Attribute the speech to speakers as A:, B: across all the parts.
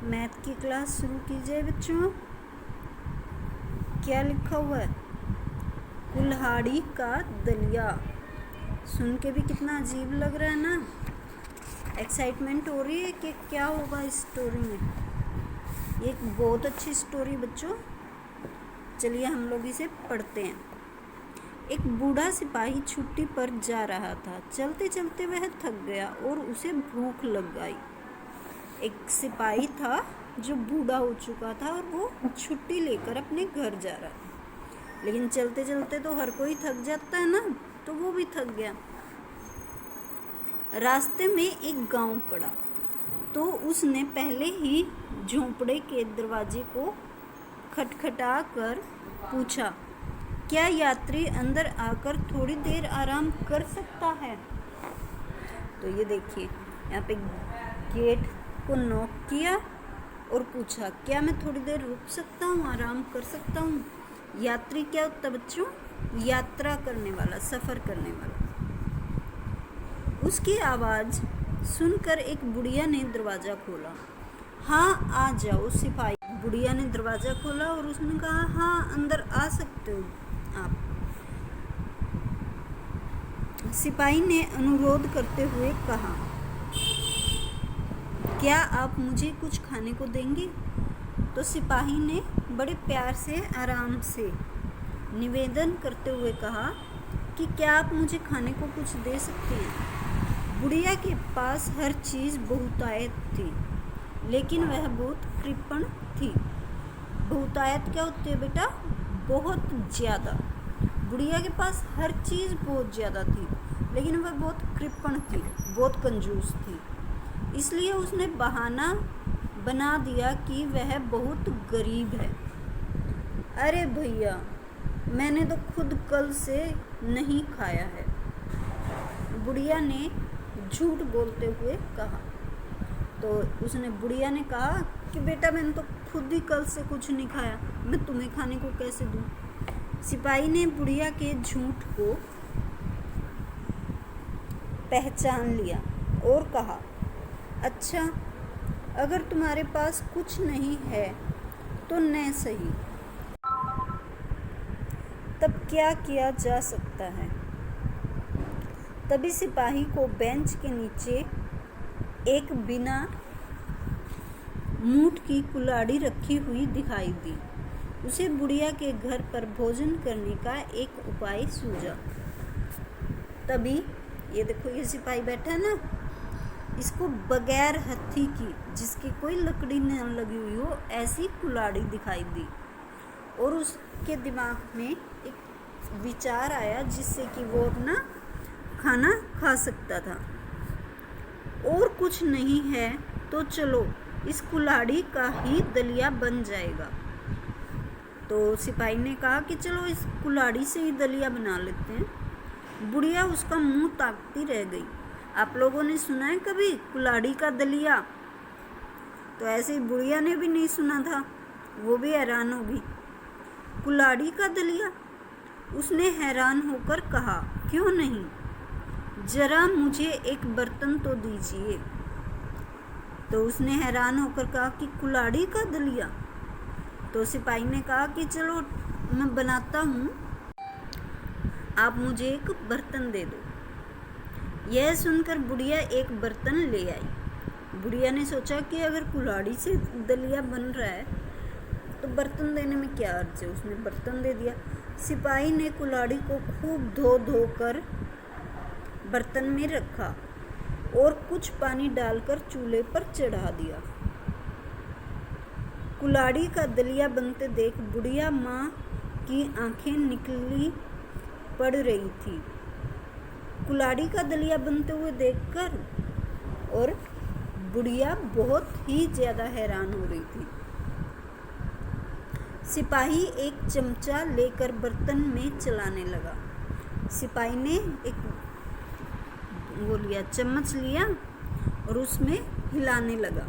A: Math की class शुरू कीजिए बच्चों। क्या लिखा हुआ है? कुल्हाड़ी का दलिया। सुन के भी कितना अजीब लग रहा है ना। एक्साइटमेंट हो रही है कि क्या होगा इस स्टोरी में। ये एक बहुत अच्छी स्टोरी बच्चों। चलिए हम लोग इसे पढ़ते हैं। एक बूढ़ा सिपाही छुट्टी पर जा रहा था। चलते चलते वह थक गया और उसे भूख लग गई। एक सिपाही था जो बूढ़ा हो चुका था और वो छुट्टी लेकर अपने घर जा रहा था। लेकिन चलते चलते तो हर कोई थक जाता है ना, तो वो भी थक गया। रास्ते में एक गांव पड़ा तो उसने पहले ही झोंपड़े के दरवाजे को खटखटा कर पूछा, क्या यात्री अंदर आकर थोड़ी देर आराम कर सकता है? तो ये देखिए, यहाँ पे गेट को नॉक किया और पूछा, क्या मैं थोड़ी देर रुक सकता हूँ, आराम कर सकता हूँ? यात्री क्या होता बच्चों? यात्रा करने वाला, सफ़र करने वाला। उसकी आवाज़ सुनकर एक बुढ़िया ने दरवाज़ा खोला। हाँ आ जाओ सिपाही। बुढ़िया ने दरवाज़ा खोला और उसने कहा, हाँ अंदर आ सकते हो आप। सिपाही ने अनुरोध करते हुए कहा, क्या आप मुझे कुछ खाने को देंगे? तो सिपाही ने बड़े प्यार से आराम से निवेदन करते हुए कहा कि क्या आप मुझे खाने को कुछ दे सकते हैं? बुढ़िया के पास हर चीज़ बहुतायत थी, लेकिन वह बहुत कृपण थी। बहुतायत क्या होती है बेटा? बहुत ज़्यादा। बुढ़िया के पास हर चीज़ बहुत ज़्यादा थी, लेकिन वह बहुत कृपण थी, बहुत कंजूस थी। इसलिए उसने बहाना बना दिया कि वह बहुत गरीब है। अरे भैया, मैंने तो खुद कल से नहीं खाया है, बुढ़िया ने झूठ बोलते हुए कहा। तो उसने बुढ़िया ने कहा कि बेटा मैंने तो खुद ही कल से कुछ नहीं खाया, मैं तुम्हें खाने को कैसे दूँ? सिपाही ने बुढ़िया के झूठ को पहचान लिया और कहा, अच्छा अगर तुम्हारे पास कुछ नहीं है तो न सही, तब क्या किया जा सकता है? तभी सिपाही को बेंच के नीचे एक बिना मूठ की कुल्हाड़ी रखी हुई दिखाई दी। उसे बुढ़िया के घर पर भोजन करने का एक उपाय सूझा। तभी ये देखो, ये सिपाही बैठा है ना, इसको बगैर हथी की, जिसकी कोई लकड़ी न लगी हुई हो, ऐसी कुल्हाड़ी दिखाई दी और उसके दिमाग में एक विचार आया जिससे कि वो अपना खाना खा सकता था। और कुछ नहीं है तो चलो इस कुल्हाड़ी का ही दलिया बन जाएगा। तो सिपाही ने कहा कि चलो इस कुल्हाड़ी से ही दलिया बना लेते हैं। बुढ़िया उसका मुंह ताकती रह गई। आप लोगों ने सुना है कभी कुल्हाड़ी का दलिया? तो ऐसे ही बुढ़िया ने भी नहीं सुना था, वो भी हैरान होगी। कुल्हाड़ी का दलिया? उसने हैरान होकर कहा, क्यों नहीं, जरा मुझे एक बर्तन तो दीजिए। तो उसने हैरान होकर कहा कि कुल्हाड़ी का दलिया? तो सिपाही ने कहा कि चलो मैं बनाता हूँ, आप मुझे एक बर्तन दे दो। यह सुनकर बुढ़िया एक बर्तन ले आई। बुढ़िया ने सोचा कि अगर कुल्हाड़ी से दलिया बन रहा है तो बर्तन देने में क्या अर्थ है। उसने बर्तन दे दिया। सिपाही ने कुल्हाड़ी को खूब धो कर बर्तन में रखा और कुछ पानी डालकर चूल्हे पर चढ़ा दिया। कुल्हाड़ी का दलिया बनते देख बुढ़िया माँ की आंखें निकली पड़ रही थी, कुल्हाड़ी का दलिया बनते हुए देखकर, और बुढ़िया बहुत ही ज़्यादा हैरान हो रही थी। सिपाही एक चमचा लेकर बर्तन में चलाने लगा। सिपाही ने एक चम्मच लिया और उसमें हिलाने लगा।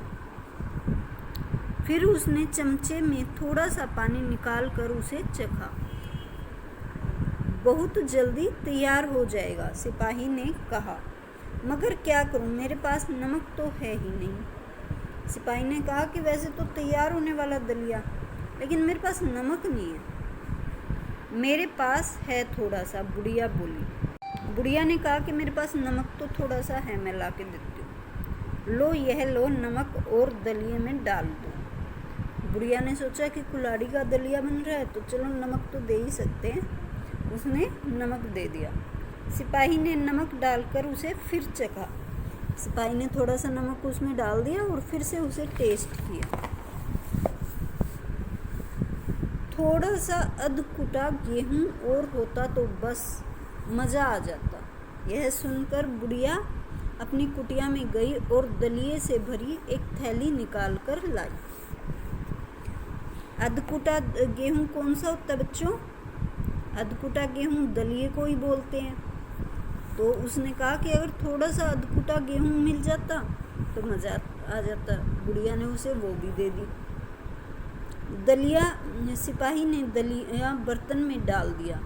A: फिर उसने चमचे में थोड़ा सा पानी निकाल कर उसे चखा। बहुत जल्दी तैयार हो जाएगा, सिपाही ने कहा, मगर क्या करूं, मेरे पास नमक तो है ही नहीं। सिपाही ने कहा कि वैसे तो तैयार होने वाला दलिया, लेकिन मेरे पास नमक नहीं है। मेरे पास है थोड़ा सा, बुढ़िया बोली। बुढ़िया ने कहा कि मेरे पास नमक तो थोड़ा सा है, मैं ला के देती हूँ। लो यह लो, नमक और दलिये में डाल दो। बुढ़िया ने सोचा कि कुल्हाड़ी का दलिया बन रहा है तो चलो नमक तो दे ही सकते हैं। उसने नमक दे दिया। सिपाही ने नमक डालकर उसे फिर चखा। सिपाही ने थोड़ा सा नमक उसमें डाल दिया और फिर से उसे टेस्ट किया। थोड़ा सा अधकुटा गेहूं और होता तो बस मज़ा आ जाता। यह सुनकर बुढ़िया अपनी कुटिया में गई और दलिये से भरी एक थैली निकाल कर लाई। अधकुटा गेहूं कौन सा होता है बच्चों? अधकुटा गेहूं दलिये को ही बोलते हैं। तो उसने कहा कि अगर थोड़ा सा अधकुटा गेहूं मिल जाता तो मज़ा आ जाता। बुढ़िया ने उसे वो भी दे दी। दलिया सिपाही ने दलिया बर्तन में डाल दिया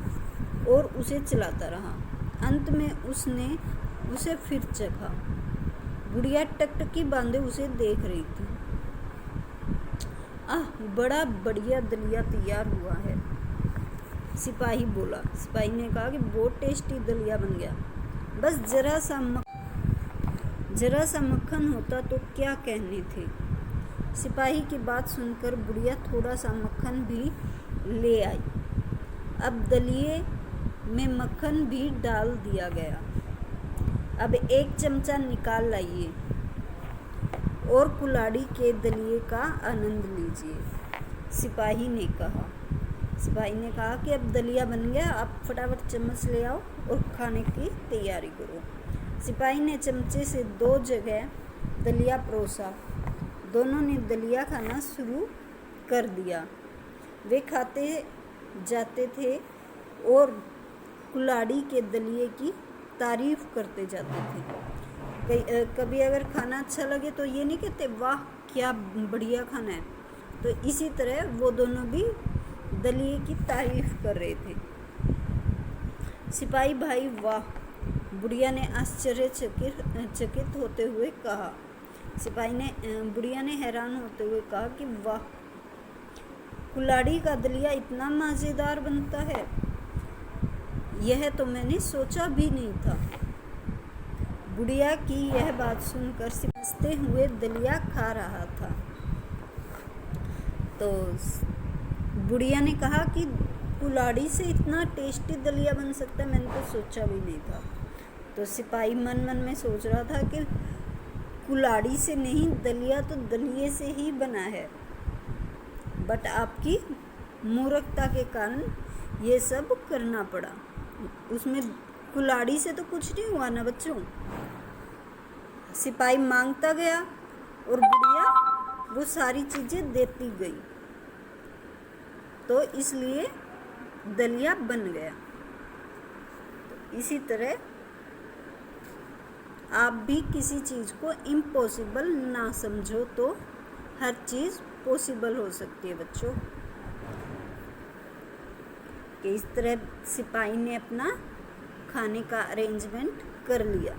A: और उसे चलाता रहा। अंत में उसने उसे फिर चखा। बुढ़िया टकटकी बांधे उसे देख रही थी। आह, बड़ा बढ़िया दलिया तैयार हुआ है, सिपाही बोला। सिपाही ने कहा कि बहुत टेस्टी दलिया बन गया, बस जरा सा मक्खन होता तो क्या कहने थे। सिपाही की बात सुनकर बुढ़िया थोड़ा सा मक्खन भी ले आई। अब दलिये में मक्खन भी डाल दिया गया। अब एक चमचा निकाल लाइए और कुल्हाड़ी के दलिये का आनंद लीजिए, सिपाही ने कहा। सिपाही ने कहा कि अब दलिया बन गया, आप फटाफट चम्मच ले आओ और खाने की तैयारी करो। सिपाही ने चमचे से 2 जगह दलिया परोसा। दोनों ने दलिया खाना शुरू कर दिया। वे खाते जाते थे और कुल्हाड़ी के दलिये की तारीफ करते जाते थे। कभी अगर खाना अच्छा लगे तो ये नहीं कहते वाह क्या बढ़िया खाना है, तो इसी तरह वो दोनों भी दलिये की तारीफ कर रहे थे। सिपाही भाई वाह, बुढ़िया ने आश्चर्यचकित होते हुए कहा। बुढ़िया ने हैरान होते हुए कहा कि वाह, कुल्हाड़ी का दलिया इतना मज़ेदार बनता है, यह तो मैंने सोचा भी नहीं था। बुढ़िया की यह बात सुनकर हंसते हुए दलिया खा रहा था। तो बुढ़िया ने कहा कि कुल्हाड़ी से इतना टेस्टी दलिया बन सकता है, मैंने तो सोचा भी नहीं था। तो सिपाही मन मन में सोच रहा था कि कुल्हाड़ी से नहीं, दलिया तो दलिये से ही बना है, बट आपकी मूर्खता के कारण ये सब करना पड़ा। उसमें कुल्हाड़ी से तो कुछ नहीं हुआ ना बच्चों। सिपाही मांगता गया और बुढ़िया वो सारी चीज़ें देती गई, तो इसलिए दलिया बन गया। तो इसी तरह आप भी किसी चीज़ को इम्पॉसिबल ना समझो तो हर चीज़ पॉसिबल हो सकती है बच्चों। कि इस तरह सिपाही ने अपना खाने का अरेंजमेंट कर लिया।